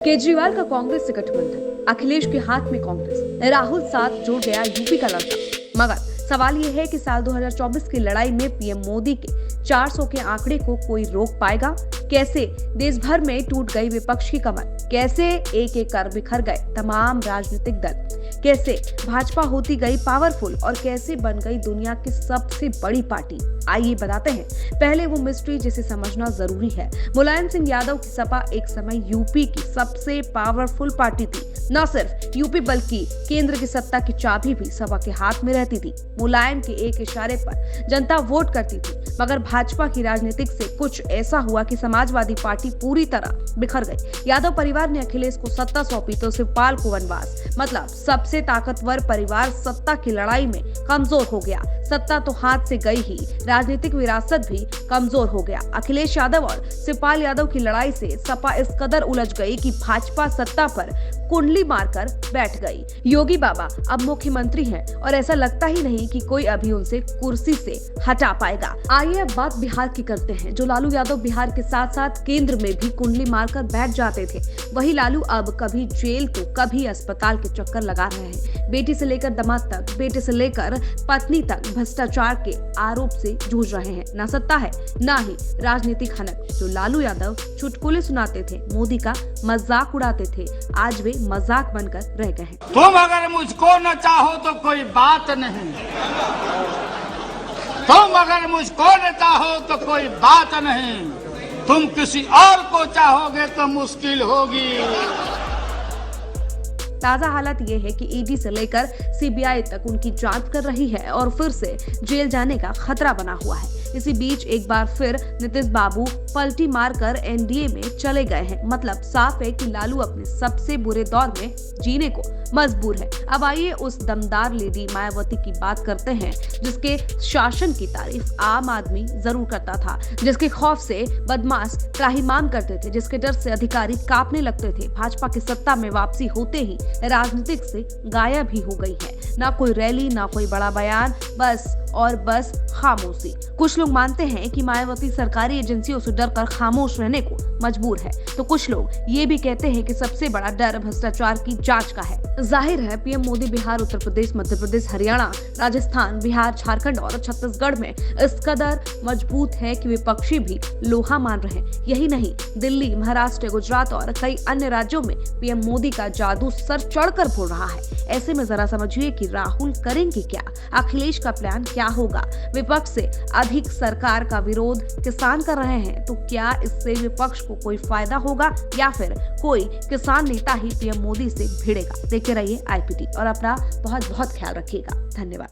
केजरीवाल का कांग्रेस से गठबंधन, अखिलेश के हाथ में कांग्रेस, राहुल साथ जुड़ गया यूपी का लड़का। मगर सवाल यह है कि साल 2024 की लड़ाई में पीएम मोदी के 400 के आंकड़े को कोई रोक पाएगा? कैसे देश भर में टूट गई विपक्ष की कमर, कैसे एक एक कर बिखर गए तमाम राजनीतिक दल, कैसे भाजपा होती गई पावरफुल और कैसे बन गई दुनिया की सबसे बड़ी पार्टी। आइए बताते हैं। पहले वो मिस्ट्री जिसे समझना जरूरी है। मुलायम सिंह यादव की सपा एक समय यूपी की सबसे पावरफुल पार्टी थी। न सिर्फ यूपी बल्कि केंद्र की सत्ता की चाबी भी सपा के हाथ में रहती थी। मुलायम के एक इशारे पर जनता वोट करती थी। मगर भाजपा की राजनीतिक से कुछ ऐसा हुआ कि समाजवादी पार्टी पूरी तरह बिखर गई। यादव परिवार ने अखिलेश को सत्ता सौंपी तो शिवपाल को वनवास। मतलब सबसे ताकतवर परिवार सत्ता की लड़ाई में कमजोर हो गया। सत्ता तो हाथ से गई ही, राजनीतिक विरासत भी कमजोर हो गया। अखिलेश यादव और शिवपाल यादव की लड़ाई से सपा इस कदर उलझ गई कि भाजपा सत्ता पर कुंडली मारकर बैठ गई। योगी बाबा अब मुख्यमंत्री हैं और ऐसा लगता ही नहीं कि कोई अभी उनसे कुर्सी से हटा पाएगा। आइए अब बात बिहार की करते हैं। जो लालू यादव बिहार के साथ साथ केंद्र में भी कुंडली मारकर बैठ जाते थे, वही लालू अब कभी जेल तो कभी अस्पताल के चक्कर लगा रहे हैं। बेटी से लेकर दामाद तक, बेटे से लेकर पत्नी तक भ्रष्टाचार के आरोप से जूझ रहे हैं। ना सत्ता है ना ही राजनीतिक हनक। जो लालू यादव चुटकुले सुनाते थे, मोदी का मजाक उड़ाते थे, आज वे मजाक बनकर रह गए हैं। तुम अगर मुझको न चाहो तो कोई बात नहीं, तुम अगर मुझको न चाहो तो कोई बात नहीं, तुम किसी और को चाहोगे तो मुश्किल होगी। ताजा हालत ये है कि ईडी से लेकर सीबीआई तक उनकी जांच कर रही है और फिर से जेल जाने का खतरा बना हुआ है। इसी बीच एक बार फिर नीतीश बाबू पलटी मारकर एनडीए में चले गए हैं। मतलब साफ है कि लालू अपने सबसे बुरे दौर में जीने को मजबूर है। अब आइए उस दमदार लेडी मायावती की बात करते हैं, जिसके शासन की तारीफ आम आदमी जरूर करता था, जिसके खौफ से बदमाश त्राहिमाम करते थे, जिसके डर से अधिकारी कांपने लगते थे। भाजपा की सत्ता में वापसी होते ही राजनीतिक से गायब ही हो गई है। ना कोई रैली, ना कोई बड़ा बयान, बस खामोशी। कुछ लोग मानते हैं कि मायावती सरकारी एजेंसियों से डरकर खामोश रहने को मजबूर है, तो कुछ लोग ये भी कहते हैं कि सबसे बड़ा डर भ्रष्टाचार की जांच का है। जाहिर है पीएम मोदी बिहार, उत्तर प्रदेश, मध्य प्रदेश, हरियाणा, राजस्थान, बिहार, झारखंड और छत्तीसगढ़ में इस कदर मजबूत है कि विपक्षी भी लोहा मान रहे हैं। यही नहीं, दिल्ली, महाराष्ट्र, गुजरात और कई अन्य राज्यों में पीएम मोदी का जादू सर चढ़कर बोल रहा है। ऐसे में जरा समझिए कि राहुल करेंगे क्या, अखिलेश का प्लान क्या होगा। विपक्ष से अधिक सरकार का विरोध किसान कर रहे हैं, तो क्या इससे विपक्ष को कोई फायदा होगा या फिर कोई किसान नेता ही पीएम मोदी से भिड़ेगा? देखते रहिए आईपीटी और अपना बहुत बहुत ख्याल रखिएगा। धन्यवाद।